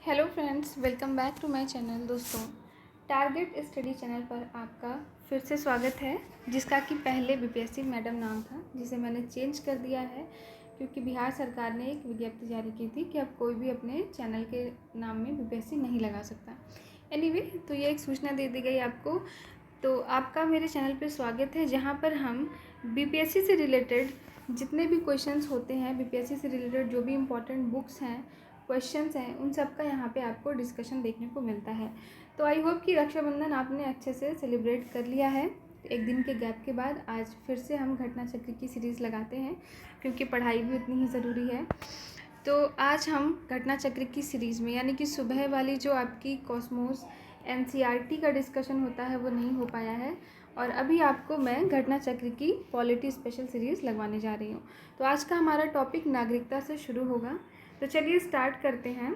Hello friends, welcome back to my channel. दोस्तों, target study channel पर आपका फिर से स्वागत है, जिसका कि पहले बीपीएससी मैडम नाम था, जिसे मैंने चेंज कर दिया है क्योंकि बिहार सरकार ने एक विज्ञप्ति जारी की थी कि अब कोई भी अपने चैनल के नाम में बीपीएससी नहीं लगा सकता। एनीवे, तो ये एक सूचना दे दी गई आपको। तो आपका मेरे चैनल पर स्वागत है, जहाँ पर हम बीपीएससी से रिलेटेड जितने भी क्वेश्चंस होते हैं, बीपीएससी से रिलेटेड जो भी इम्पोर्टेंट बुक्स हैं, क्वेश्चंस हैं, उन सब का यहाँ पे आपको डिस्कशन देखने को मिलता है। तो आई होप कि रक्षाबंधन आपने अच्छे से सेलिब्रेट कर लिया है। एक दिन के गैप के बाद आज फिर से हम घटना चक्र की सीरीज़ लगाते हैं, क्योंकि पढ़ाई भी उतनी ही ज़रूरी है। तो आज हम घटना चक्र की सीरीज़ में, यानी कि सुबह वाली जो आपकी कॉस्मोस एनसीईआरटी का डिस्कशन होता है, वो नहीं हो पाया है, और अभी आपको मैं घटना चक्र की पॉलिटी स्पेशल सीरीज़ लगवाने जा रही हूँ। तो आज का हमारा टॉपिक नागरिकता से शुरू होगा। तो चलिए स्टार्ट करते हैं।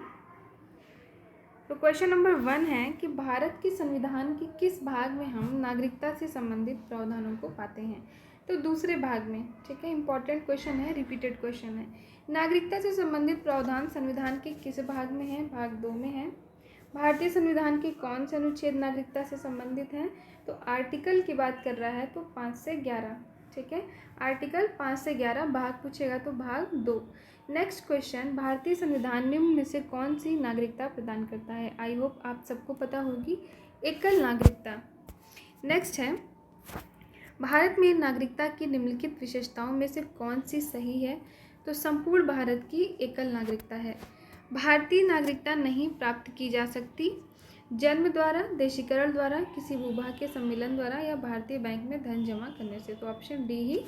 तो क्वेश्चन नंबर 1 है कि भारत के संविधान के किस भाग में हम नागरिकता से संबंधित प्रावधानों को पाते हैं। तो दूसरे भाग में, ठीक है, इंपॉर्टेंट क्वेश्चन है, रिपीटेड क्वेश्चन है। नागरिकता से संबंधित प्रावधान संविधान के किस भाग में है? भाग 2 में है। भारतीय संविधान के कौन से अनुच्छेद नागरिकता से संबंधित हैं? तो आर्टिकल की बात कर रहा है तो 5 से 11, ठीक है, आर्टिकल 5 से 11 भाग पूछेगा तो भाग 2। नेक्स्ट क्वेश्चन, भारतीय संविधान निम्न में से कौन सी नागरिकता प्रदान करता है? आई होप आप सबको पता होगी, एकल नागरिकता। नेक्स्ट है, भारत में नागरिकता की निम्नलिखित विशेषताओं में से कौन सी सही है? तो संपूर्ण भारत की एकल नागरिकता है। भारतीय नागरिकता नहीं प्राप्त की जा सकती जन्म द्वारा, देशीकरण द्वारा, किसी भूभाग के सम्मेलन द्वारा या भारतीय बैंक में धन जमा करने से। तो ऑप्शन डी ही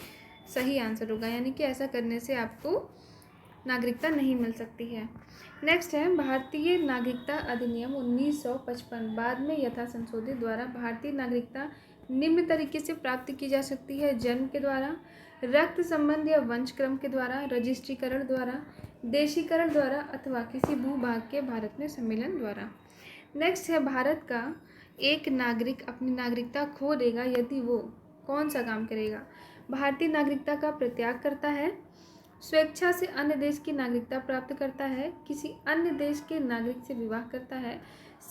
सही आंसर होगा, यानी कि ऐसा करने से आपको नागरिकता नहीं मिल सकती है। नेक्स्ट है, भारतीय नागरिकता अधिनियम 1955 बाद में यथा संशोधित द्वारा भारतीय नागरिकता निम्न तरीके से प्राप्त की जा सकती है: जन्म के द्वारा, रक्त संबंध या वंशक्रम के द्वारा, रजिस्ट्रीकरण द्वारा, देशीकरण द्वारा, अथवा किसी भूभाग के भारत में सम्मेलन द्वारा। नेक्स्ट है, भारत का एक नागरिक अपनी नागरिकता खो देगा यदि वो कौन सा काम करेगा? भारतीय नागरिकता का परित्याग करता है, स्वेच्छा से अन्य देश की नागरिकता प्राप्त करता है, किसी अन्य देश के नागरिक से विवाह करता है,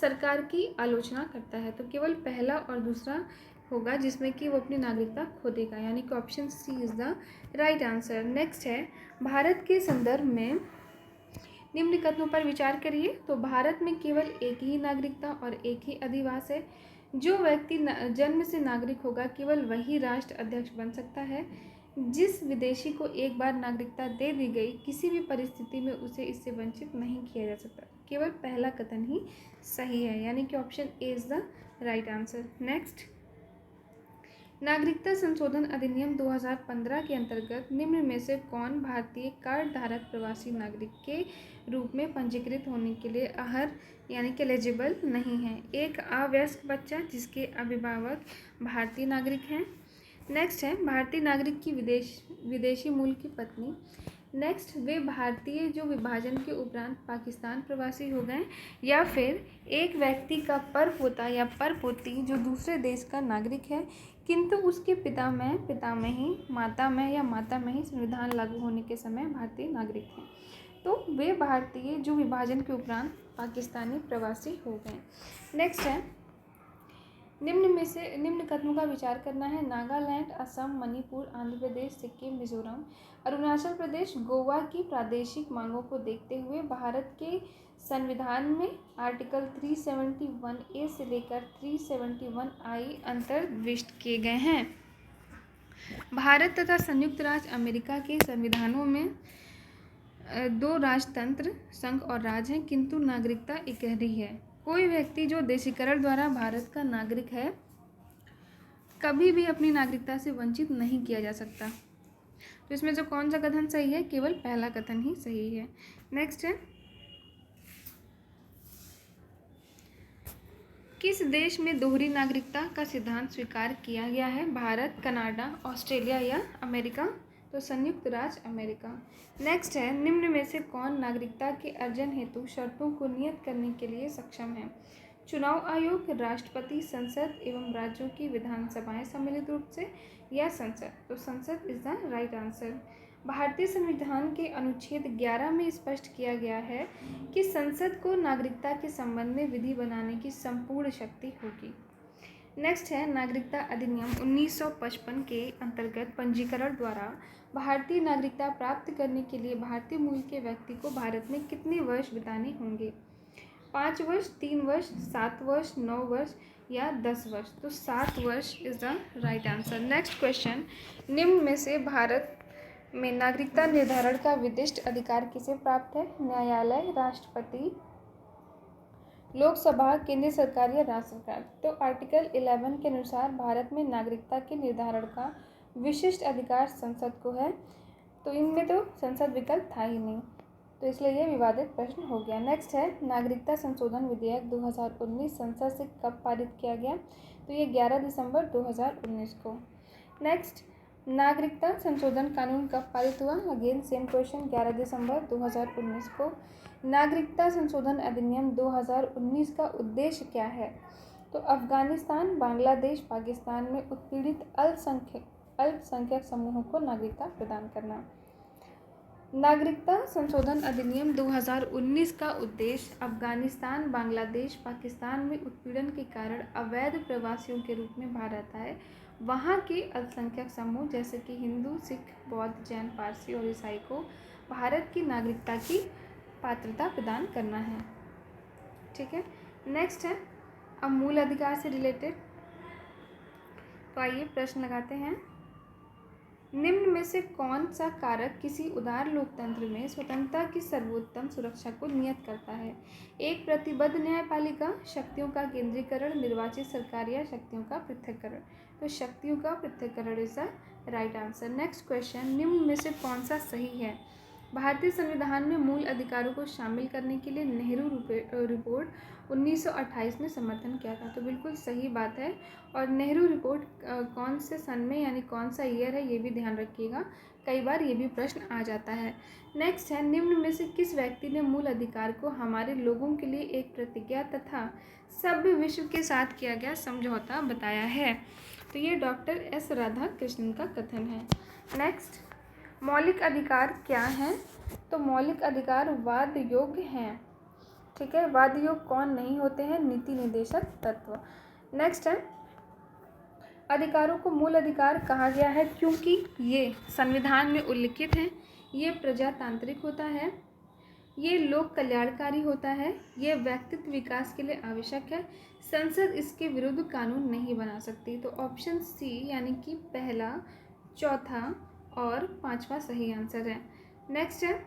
सरकार की आलोचना करता है। तो केवल पहला और दूसरा होगा जिसमें कि वो अपनी नागरिकता खो देगा, यानी कि option C is the right answer. Next है, भारत के संदर्भ में निम्न कथनों पर विचार करिए। तो भारत में केवल एक ही नागरिकता और एक ही अधिवास है। जो व्यक्ति जन्म से नागरिक होगा केवल वही राष्ट्र अध्यक्ष बन सकता है। जिस विदेशी को एक बार नागरिकता दे दी गई, किसी भी परिस्थिति में उसे इससे वंचित नहीं किया जा सकता। केवल पहला कथन ही सही है, यानी कि option A is the right answer. Next, नागरिकता संशोधन अधिनियम 2015 के अंतर्गत निम्न में से कौन भारतीय कार्ड धारक प्रवासी नागरिक के रूप में पंजीकृत होने के लिए अर्ह, यानी कि एलिजिबल नहीं है? एक अवयस्क बच्चा जिसके अभिभावक भारतीय नागरिक हैं। नेक्स्ट है, भारतीय नागरिक की विदेशी मूल की पत्नी। नेक्स्ट, वे भारतीय जो विभाजन के उपरांत पाकिस्तान प्रवासी हो गए, या फिर एक व्यक्ति का परपोता या परपोती जो दूसरे देश का नागरिक है किंतु उसके पितामही, माता में या माता में ही संविधान लागू होने के समय भारतीय नागरिक हैं। तो वे भारतीय जो विभाजन के उपरांत पाकिस्तानी प्रवासी हो गए। नेक्स्ट है, निम्न कथनों का विचार करना है। नागालैंड, असम, मणिपुर, आंध्र प्रदेश, सिक्किम, मिजोरम, अरुणाचल प्रदेश, गोवा की प्रादेशिक मांगों को देखते हुए भारत के संविधान में आर्टिकल 371A से लेकर 371I अंतर्दिष्ट किए गए हैं। भारत तथा संयुक्त राज्य अमेरिका के संविधानों में दो राजतंत्र, संघ और राज हैं, किंतु नागरिकता इकहरी है। कोई व्यक्ति जो देशीकरण द्वारा भारत का नागरिक है कभी भी अपनी नागरिकता से वंचित नहीं किया जा सकता। तो इसमें जो कौन सा कथन सही है? केवल पहला कथन ही सही है। नेक्स्ट है, किस देश में दोहरी नागरिकता का सिद्धांत स्वीकार किया गया है? भारत, कनाडा, ऑस्ट्रेलिया या अमेरिका? तो संयुक्त राज्य अमेरिका। नेक्स्ट है, निम्न में से कौन नागरिकता के अर्जन हेतु शर्तों को नियत करने के लिए सक्षम है? चुनाव आयोग, राष्ट्रपति, संसद एवं राज्यों की विधानसभाएं सम्मिलित रूप से, या संसद? तो संसद इज द राइट आंसर। भारतीय संविधान के अनुच्छेद 11 में स्पष्ट किया गया है कि संसद को नागरिकता के संबंध में विधि बनाने की संपूर्ण शक्ति होगी। नेक्स्ट है नागरिकता अधिनियम 1955 के अंतर्गत पंजीकरण द्वारा भारतीय नागरिकता प्राप्त करने के लिए भारतीय मूल के व्यक्ति को भारत में कितने वर्ष बिताने होंगे? 5 वर्ष, 3 वर्ष, 7 वर्ष, 9 वर्ष या 10 वर्ष। तो 7 वर्ष is the right answer. Next question, निम्न में से भारत में नागरिकता निर्धारण का विशिष्ट अधिकार किसे प्राप्त है? न्यायालय, राष्ट्रपति, लोकसभा, केंद्र सरकार या राज्य सरकार। तो आर्टिकल 11 के अनुसार भारत में नागरिकता के निर्धारण का विशिष्ट अधिकार संसद को है। तो इनमें तो संसद विकल्प था ही नहीं, तो इसलिए ये विवादित प्रश्न हो गया। नेक्स्ट है नागरिकता संशोधन विधेयक 2019 संसद से कब पारित किया गया? तो ये 11 दिसंबर 2019 को। नेक्स्ट, नागरिकता संशोधन कानून कब पारित हुआ? अगेन सेम क्वेश्चन, 11 दिसंबर 2019 को। नागरिकता संशोधन अधिनियम 2019 का उद्देश्य क्या है? तो अफगानिस्तान, बांग्लादेश, पाकिस्तान में उत्पीड़ित अल्पसंख्यक समूहों को नागरिकता प्रदान करना। नागरिकता संशोधन अधिनियम 2019 का उद्देश्य अफगानिस्तान, बांग्लादेश, पाकिस्तान में उत्पीड़न के कारण अवैध प्रवासियों के रूप में भारत आए वहाँ के अल्पसंख्यक समूह जैसे कि हिंदू, सिख, बौद्ध, जैन, पारसी और ईसाई को भारत की नागरिकता की पात्रता प्रदान करना है। ठीक है। नेक्स्ट है अब मूल अधिकार से रिलेटेड। तो आइए प्रश्न लगाते हैं। निम्न में से कौन सा कारक किसी उदार लोकतंत्र में स्वतंत्रता की सर्वोत्तम सुरक्षा को नियत करता है? एक, प्रतिबद्ध न्यायपालिका, शक्तियों का केंद्रीकरण, निर्वाचित सरकार या शक्तियों का पृथक्करण। तो शक्तियों का पृथक्करण is the right answer. Next question, निम्न में से कौन सा सही है? भारतीय संविधान में मूल अधिकारों को शामिल करने के लिए नेहरू रिपोर्ट 1928 में समर्थन किया था। तो बिल्कुल सही बात है। और नेहरू रिपोर्ट कौन से सन में यानी कौन सा ईयर है ये भी ध्यान रखिएगा, कई बार ये भी प्रश्न आ जाता है। नेक्स्ट है, निम्न में से किस व्यक्ति ने मूल अधिकार को हमारे लोगों के लिए एक प्रतिज्ञा तथा सभ्य विश्व के साथ किया गया समझौता बताया है? तो ये डॉक्टर एस राधाकृष्णन का कथन है। नेक्स्ट, मौलिक अधिकार क्या हैं? तो मौलिक अधिकार वाद योग्य हैं। ठीक है, वाद योग्य कौन नहीं होते हैं? नीति निर्देशक तत्व। नेक्स्ट है, अधिकारों को मूल अधिकार कहा गया है क्योंकि ये संविधान में उल्लिखित हैं, ये प्रजातांत्रिक होता है, ये लोक कल्याणकारी होता है, ये व्यक्तित्व विकास के लिए आवश्यक है, संसद इसके विरुद्ध कानून नहीं बना सकती। तो ऑप्शन सी यानी कि पहला, चौथा और पांचवा सही आंसर है। नेक्स्ट है,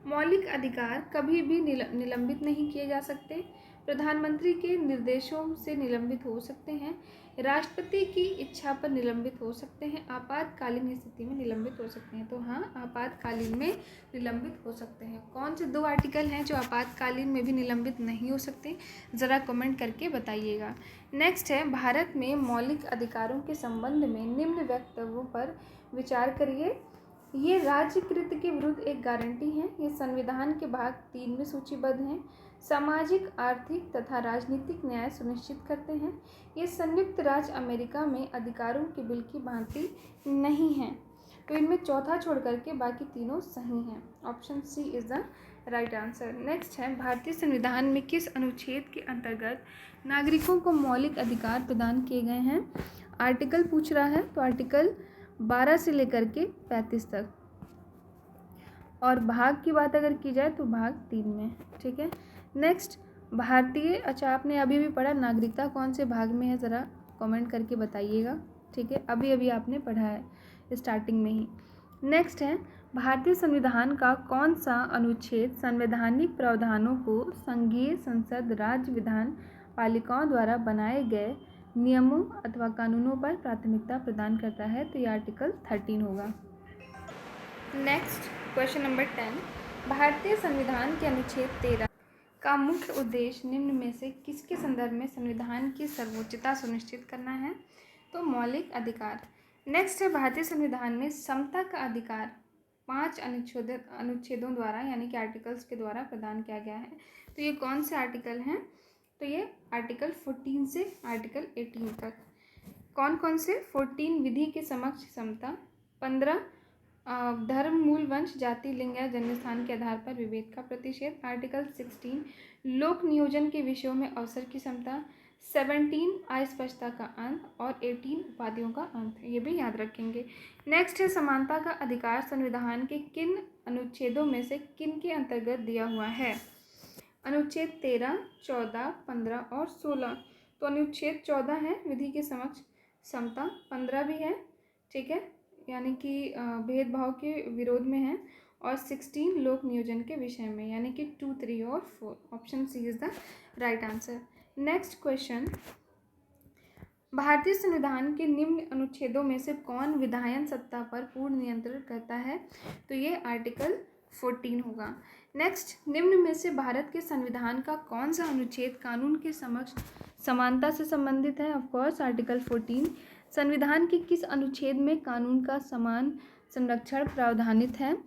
मौलिक अधिकार कभी भी निलंबित नहीं किए जा सकते, प्रधानमंत्री के निर्देशों से निलंबित हो सकते हैं, राष्ट्रपति की इच्छा पर निलंबित हो सकते हैं, आपातकालीन स्थिति में निलंबित हो सकते हैं। तो हाँ, आपातकालीन में निलंबित हो सकते हैं। कौन से 2 आर्टिकल हैं जो आपातकालीन में भी निलंबित नहीं हो सकते, ज़रा कमेंट करके बताइएगा। नेक्स्ट है, भारत में मौलिक अधिकारों के संबंध में निम्न वक्तव्यों पर विचार करिए। ये राज्यकृत के विरुद्ध एक गारंटी है, ये संविधान के भाग 3 में सूचीबद्ध हैं, सामाजिक, आर्थिक तथा राजनीतिक न्याय सुनिश्चित करते हैं, ये संयुक्त राज्य अमेरिका में अधिकारों के बिल की भांति नहीं हैं। तो इनमें चौथा छोड़ करके बाकी तीनों सही हैं। Option C is the right answer. Next है, भारतीय संविधान में किस अनुच्छेद के अंतर्गत नागरिकों को मौलिक अधिकार प्रदान किए गए हैं? आर्टिकल पूछ रहा है, तो आर्टिकल 12 से लेकर के 35 तक, और भाग की बात अगर की जाए तो भाग 3 में। ठीक है। नेक्स्ट, भारतीय, अच्छा आपने अभी भी पढ़ा, नागरिकता कौन से भाग में है ज़रा कमेंट करके बताइएगा। ठीक है, अभी अभी आपने पढ़ा है स्टार्टिंग में ही। नेक्स्ट है, भारतीय संविधान का कौन सा अनुच्छेद संवैधानिक प्रावधानों को संघीय संसद, राज्य विधान पालिकाओं द्वारा बनाए गए नियमों अथवा कानूनों पर प्राथमिकता प्रदान करता है? तो ये आर्टिकल 13 होगा। नेक्स्ट क्वेश्चन नंबर 10, भारतीय संविधान के अनुच्छेद 13 का मुख्य उद्देश्य निम्न में से किसके संदर्भ में संविधान की सर्वोच्चता सुनिश्चित करना है? तो मौलिक अधिकार। नेक्स्ट है, भारतीय संविधान में समता का अधिकार 5 अनुच्छेदों द्वारा यानी कि आर्टिकल्स के द्वारा प्रदान किया गया है। तो ये कौन से आर्टिकल हैं? तो ये आर्टिकल 14 से आर्टिकल 18 तक। कौन कौन से? 14 विधि के समक्ष समता, 15 धर्म, मूल, वंश, जाति, लिंग या जन्मस्थान के आधार पर विभेद का प्रतिषेध। आर्टिकल 16 लोक नियोजन के विषयों में अवसर की समता। 17 अस्पष्टता का अंत और 18 उपाधियों का अंत, ये भी याद रखेंगे। नेक्स्ट है समानता का अधिकार संविधान के किन अनुच्छेदों में से किन के अंतर्गत दिया हुआ है? अनुच्छेद 13, 14, 15 और 16। तो अनुच्छेद 14 है विधि के समक्ष समता, 15 भी है, ठीक है, यानी कि भेदभाव के विरोध में है, और 16 लोक नियोजन के विषय में, यानी कि 2, 3 और 4। Option C is the right answer. Next question, भारतीय संविधान के निम्न अनुच्छेदों में से कौन विधायन सत्ता पर पूर्ण नियंत्रण करता है? तो ये आर्टिकल 14 होगा। नेक्स्ट, निम्न में से भारत के संविधान का कौन सा अनुच्छेद कानून के समक्ष समानता से संबंधित है? Of course article 14। संविधान के किस अनुच्छेद में कानून का समान संरक्षण प्रावधानित है?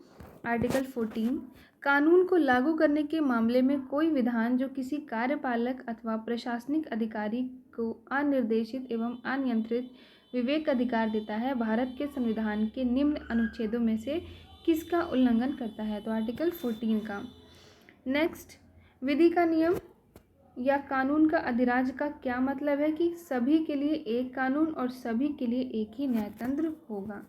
आर्टिकल 14। कानून को लागू करने के मामले में कोई विधान जो किसी कार्यपालक अथवा प्रशासनिक अधिकारी को अनिर्देशित एवं अनियंत्रित विवेक अधिकार देता है, भारत के संविधान के निम्न अनुच्छेदों में से किसका उल्लंघन करता है? तो आर्टिकल 14 का। नेक्स्ट, विधि का नियम या कानून का अधिराज का क्या मतलब है? कि सभी के लिए एक कानून और सभी के लिए एक ही न्यायतंत्र होगा।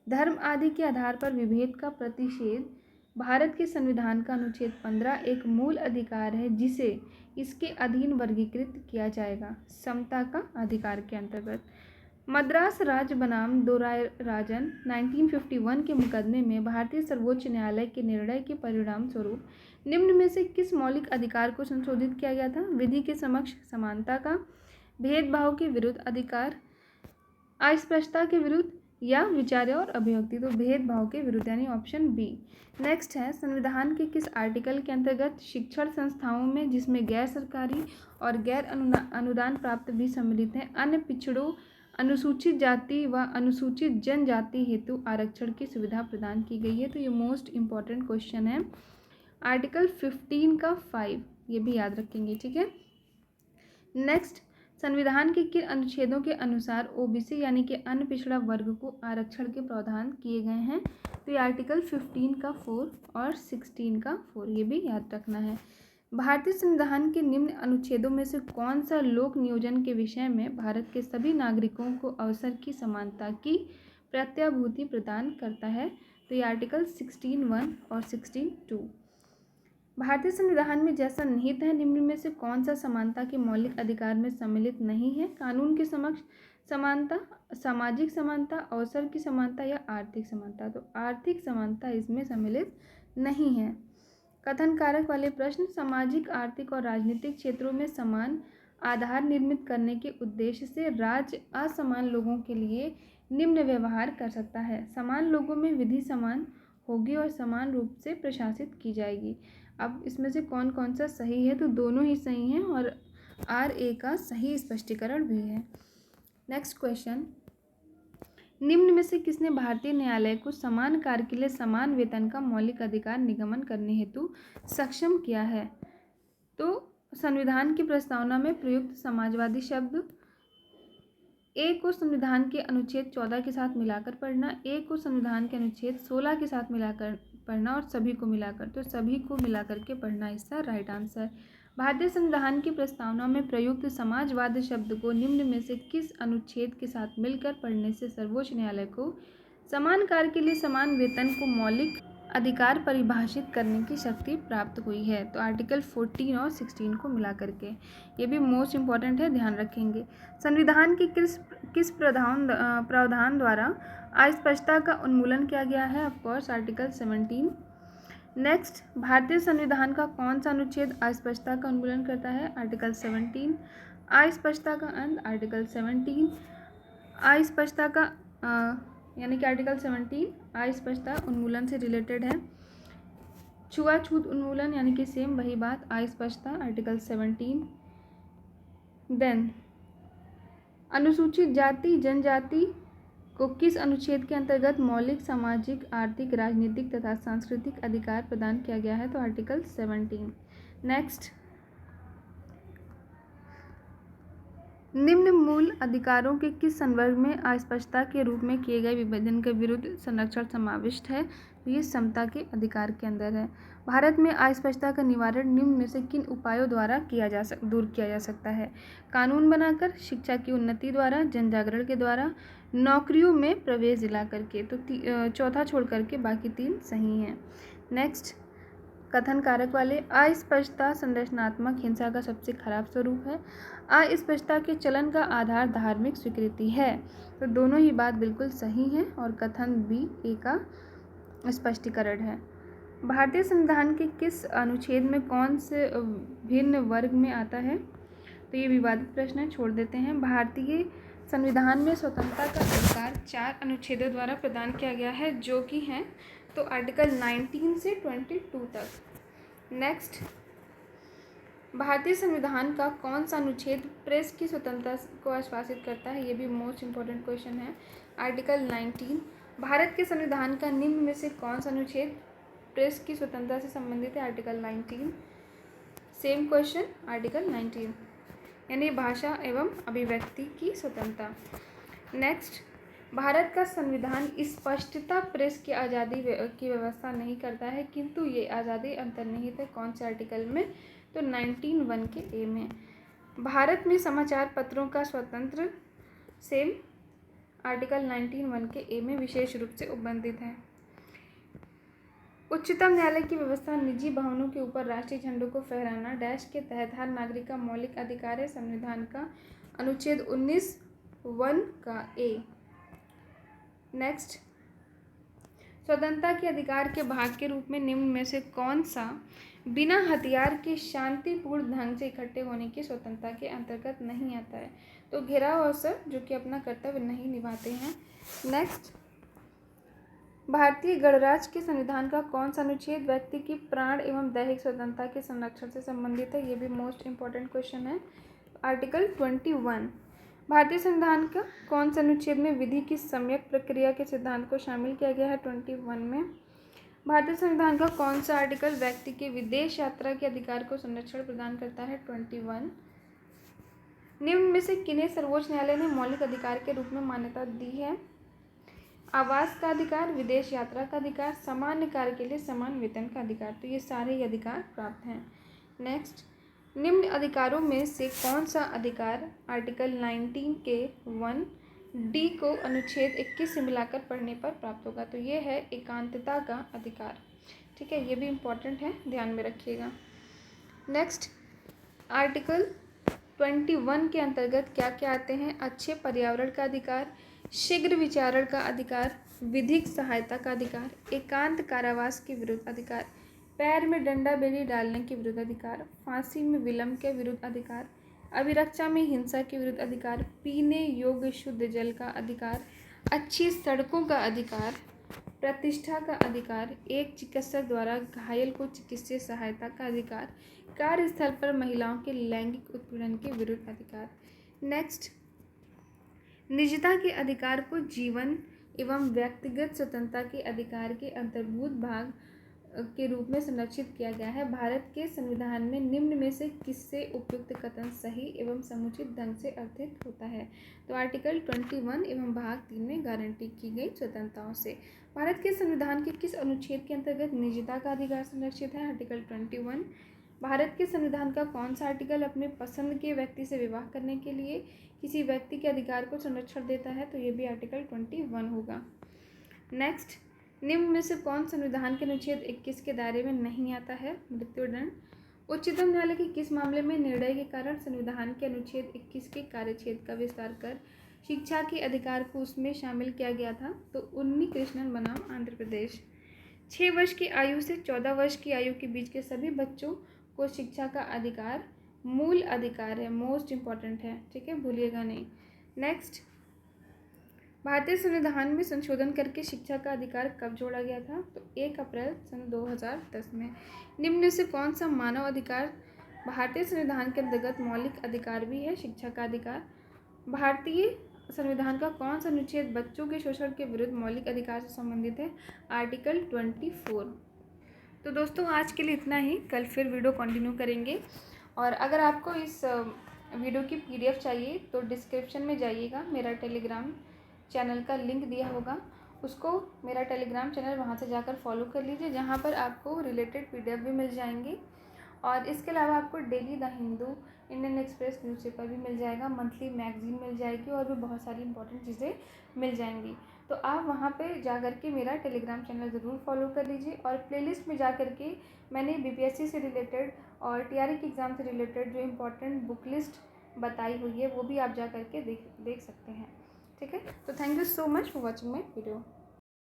धर्म आदि के आधार पर विभेद का प्रतिषेध। भारत के संविधान का अनुच्छेद 15 एक मूल अधिकार है जिसे इसके अधीन वर्गीकृत किया जाएगा समता का अधिकार के अंतर्गत। मद्रास राज्य बनाम दोरायराजन 1951 के मुकदमे में भारतीय सर्वोच्च न्यायालय के निर्णय के परिणाम स्वरूप निम्न में से किस मौलिक अधिकार को संशोधित किया गया था? विधि के समक्ष समानता का, भेदभाव के विरुद्ध अधिकार, अस्पष्टता के विरुद्ध, या विचार और अभिव्यक्ति। तो भेदभाव के विरुद्ध, यानी ऑप्शन बी। नेक्स्ट है, संविधान के किस आर्टिकल के अंतर्गत शिक्षण संस्थाओं में जिसमें गैर सरकारी और गैर अनुदान प्राप्त भी सम्मिलित हैं अन्य पिछड़ों, अनुसूचित जाति व अनुसूचित जनजाति हेतु आरक्षण की सुविधा प्रदान की गई है? तो ये मोस्ट इम्पॉर्टेंट क्वेश्चन है, आर्टिकल 15 का 5, ये भी याद रखेंगे, ठीक है। नेक्स्ट, संविधान के किन अनुच्छेदों के अनुसार ओबीसी यानी कि अन्य पिछड़ा वर्ग को आरक्षण के प्रावधान किए गए हैं? तो ये आर्टिकल 15 का 4 और 16 का 4, ये भी याद रखना है। भारतीय संविधान के निम्न अनुच्छेदों में से कौन सा लोक नियोजन के विषय में भारत के सभी नागरिकों को अवसर की समानता की प्रत्याभूति प्रदान करता है? तो ये आर्टिकल 16(1) और 16(2). भारतीय संविधान में जैसा निहित है निम्न में से कौन सा समानता के मौलिक अधिकार में सम्मिलित नहीं है? कानून के समक्ष समानता, सामाजिक समानता, अवसर की समानता या आर्थिक समानता। तो आर्थिक समानता इसमें सम्मिलित नहीं है। कथन कारक वाले प्रश्न, सामाजिक, आर्थिक और राजनीतिक क्षेत्रों में समान आधार निर्मित करने के उद्देश्य से राज्य असमान लोगों के लिए निम्न व्यवहार कर सकता है। समान लोगों में विधि समान होगी और समान रूप से प्रशासित की जाएगी। अब इसमें से कौन कौन सा सही है? तो दोनों ही सही हैं और RA का सही स्पष्टीकरण भी है। नेक्स्ट क्वेश्चन, निम्न में से किसने भारतीय न्यायालय को समान कार्य के लिए समान वेतन का मौलिक अधिकार निगमन करने हेतु सक्षम किया है? तो संविधान की प्रस्तावना में प्रयुक्त समाजवादी शब्द ए को संविधान के अनुच्छेद 14 के साथ मिलाकर पढ़ना, ए को संविधान के अनुच्छेद 16 के साथ मिलाकर पढ़ना और सभी को मिलाकर, तो सभी को मिलाकर के पढ़ना इसका राइट आंसर। भारतीय संविधान की प्रस्तावना में प्रयुक्त समाजवाद शब्द को निम्न में से किस अनुच्छेद के साथ मिलकर पढ़ने से सर्वोच्च न्यायालय को समान कार्य के लिए समान वेतन को मौलिक अधिकार परिभाषित करने की शक्ति प्राप्त हुई है? तो आर्टिकल 14 और 16 को मिला करके, ये भी मोस्ट इम्पॉर्टेंट है, ध्यान रखेंगे। संविधान के किस प्रावधान द्वारा अस्पष्टता का उन्मूलन किया गया है? Of course article 17। नेक्स्ट, भारतीय संविधान का कौन सा अनुच्छेद अस्पष्टता का उन्मूलन करता है? आर्टिकल 17। अस्पष्टता का अंत, आर्टिकल 17। अस्पष्टता का यानी कि आर्टिकल 17 अस्पष्टता उन्मूलन से रिलेटेड है। छुआछूत उन्मूलन यानी कि सेम वही बात, अस्पष्टता, आर्टिकल 17। देन अनुसूचित जाति जनजाति को किस अनुच्छेद के अंतर्गत मौलिक सामाजिक, आर्थिक, राजनीतिक तथा सांस्कृतिक अधिकार प्रदान किया गया है? तो आर्टिकल 17। नेक्स्ट, निम्न मूल अधिकारों के किस संवर्ग में अस्पष्टता के रूप में किए गए विभाजन के विरुद्ध संरक्षण समाविष्ट है? तो ये समता के अधिकार के अंदर है। भारत में अस्पष्टता का निवारण निम्न में से किन उपायों द्वारा दूर किया जा सकता है? कानून बनाकर, शिक्षा की उन्नति द्वारा, जन जागरण के द्वारा, नौकरियों में प्रवेश दिला करके। तो चौथा छोड़ करके बाकी 3 सही हैं। नेक्स्ट, कथन कारक वाले, अस्पष्टता संरचनात्मक हिंसा का सबसे खराब स्वरूप है। अस्पष्टता के चलन का आधार धार्मिक स्वीकृति है। तो दोनों ही बात बिल्कुल सही है और कथन बी ए का स्पष्टीकरण है। भारतीय संविधान के किस अनुच्छेद में कौन से भिन्न वर्ग में आता है? तो ये विवादित प्रश्न है, छोड़ देते हैं। भारतीय संविधान में स्वतंत्रता का अधिकार 4 अनुच्छेदों द्वारा प्रदान किया गया है, जो कि हैं तो आर्टिकल 19 से 22 तक। नेक्स्ट, भारतीय संविधान का कौन सा अनुच्छेद प्रेस की स्वतंत्रता को आश्वासित करता है? ये भी मोस्ट इम्पोर्टेंट क्वेश्चन है। आर्टिकल 19। भारत के संविधान का निम्न में से कौन सा अनुच्छेद प्रेस की स्वतंत्रता से संबंधित है? आर्टिकल 19। सेम क्वेश्चन, आर्टिकल 19 यानी भाषा एवं अभिव्यक्ति की स्वतंत्रता। नेक्स्ट, भारत का संविधान स्पष्टता प्रेस की आज़ादी की व्यवस्था नहीं करता है, किंतु ये आज़ादी अंतर्निहित है कौन से आर्टिकल में? तो 19(1) के ए में। भारत में समाचार पत्रों का स्वतंत्र, सेम आर्टिकल 19(1) के ए में विशेष रूप से उपबंधित है। उच्चतम न्यायालय की व्यवस्था निजी भवनों के ऊपर राष्ट्रीय झंडों को फहराना डैश के तहत हर नागरिक का मौलिक अधिकार है। संविधान का अनुच्छेद 19(1) का ए। नेक्स्ट, स्वतंत्रता के अधिकार के भाग के रूप में निम्न में से कौन सा बिना हथियार के शांतिपूर्ण ढंग से इकट्ठे होने की स्वतंत्रता के अंतर्गत नहीं आता है? तो घेराव अवसर जो कि अपना कर्तव्य नहीं निभाते हैं। नेक्स्ट, भारतीय गणराज्य के संविधान का कौन सा अनुच्छेद व्यक्ति की प्राण एवं दैहिक स्वतंत्रता के संरक्षण से संबंधित है? ये भी मोस्ट इंपॉर्टेंट क्वेश्चन है। आर्टिकल 21। भारतीय संविधान का कौन सा अनुच्छेद में विधि की सम्यक प्रक्रिया के सिद्धांत को शामिल किया गया है? 21 में। भारतीय संविधान का कौन सा आर्टिकल व्यक्ति के विदेश यात्रा के अधिकार को संरक्षण प्रदान करता है? 21। निम्न में से किन्हें सर्वोच्च न्यायालय ने मौलिक अधिकार के रूप में मान्यता दी है? आवास का अधिकार, विदेश यात्रा का अधिकार, सामान्य कार्य के लिए समान वेतन का अधिकार। तो ये सारे ही अधिकार प्राप्त हैं। नेक्स्ट, निम्न अधिकारों में से कौन सा अधिकार आर्टिकल 19 के 1 डी को अनुच्छेद 21 से मिलाकर पढ़ने पर प्राप्त होगा? तो ये है एकांतता का अधिकार। ठीक है, ये भी इम्पोर्टेंट है, ध्यान में रखिएगा। नेक्स्ट, आर्टिकल 21 के अंतर्गत क्या क्या आते हैं? अच्छे पर्यावरण का अधिकार, शीघ्र विचारण का अधिकार, विधिक सहायता का अधिकार, एकांत कारावास के विरुद्ध अधिकार, पैर में डंडा बेड़ी डालने के विरुद्ध अधिकार, फांसी में विलंब के विरुद्ध अधिकार, अभिरक्षा में हिंसा के विरुद्ध अधिकार, पीने योग्य शुद्ध जल का अधिकार, अच्छी सड़कों का अधिकार, प्रतिष्ठा का अधिकार, एक चिकित्सक द्वारा घायल को चिकित्सीय सहायता का अधिकार, कार्यस्थल पर महिलाओं के लैंगिक उत्पीड़न के विरुद्ध अधिकार। नेक्स्ट, निजता के अधिकार को जीवन एवं व्यक्तिगत स्वतंत्रता के अधिकार के अंतर्भूत भाग के रूप में संरक्षित किया गया है। भारत के संविधान में निम्न में से किससे उपयुक्त कथन सही एवं समुचित ढंग से अर्थित होता है? तो आर्टिकल 21 एवं भाग 3 में गारंटी की गई स्वतंत्रताओं से। भारत के संविधान के किस अनुच्छेद के अंतर्गत निजता का अधिकार संरक्षित है? आर्टिकल 21। भारत के संविधान का कौन सा आर्टिकल अपने पसंद के व्यक्ति से विवाह करने के लिए किसी व्यक्ति के अधिकार को संरक्षण देता है? तो ये भी आर्टिकल 21 होगा। नेक्स्ट, निम्न में से कौन संविधान के अनुच्छेद 21 के दायरे में नहीं आता है? मृत्युदंड। उच्चतम न्यायालय के किस मामले में निर्णय के कारण संविधान के अनुच्छेद 21 के कार्यक्षेत्र का विस्तार कर शिक्षा के अधिकार को उसमें शामिल किया गया था? तो उन्नी कृष्णन बनाम आंध्र प्रदेश। 6 वर्ष की आयु से 14 वर्ष की आयु के बीच के सभी बच्चों को शिक्षा का अधिकार मूल अधिकार है, मोस्ट इम्पॉर्टेंट है। ठीक है, भूलिएगा नहीं। नेक्स्ट, भारतीय संविधान में संशोधन करके शिक्षा का अधिकार कब जोड़ा गया था? तो 1 अप्रैल सन 2010 में। निम्न से कौन सा मानव अधिकार भारतीय संविधान के अंतर्गत मौलिक अधिकार भी है? शिक्षा का अधिकार। भारतीय संविधान का कौन सा अनुच्छेद बच्चों के शोषण के विरुद्ध मौलिक अधिकार से संबंधित है? आर्टिकल 24। तो दोस्तों आज के लिए इतना ही, कल फिर वीडियो कंटिन्यू करेंगे। और अगर आपको इस वीडियो की PDF चाहिए तो डिस्क्रिप्शन में जाइएगा, मेरा टेलीग्राम चैनल का लिंक दिया होगा, उसको मेरा टेलीग्राम चैनल वहाँ से जाकर फॉलो कर लीजिए, जहाँ पर आपको रिलेटेड PDF भी मिल जाएंगे। और इसके अलावा आपको daily the Hindu, Indian express newspaper भी मिल जाएगा, मंथली मैगजीन मिल जाएगी और भी बहुत सारी इंपॉर्टेंट चीज़ें मिल जाएंगी। तो आप वहाँ पे जा कर के मेरा टेलीग्राम चैनल ज़रूर फॉलो कर लीजिए। और प्लेलिस्ट में जा कर के मैंने BPSC से रिलेटेड और TRE के एग्ज़ाम से रिलेटेड जो इम्पोर्टेंट बुक लिस्ट बताई हुई है वो भी आप जा कर के देख सकते हैं। ठीक है, तो thank you so much for watching my video.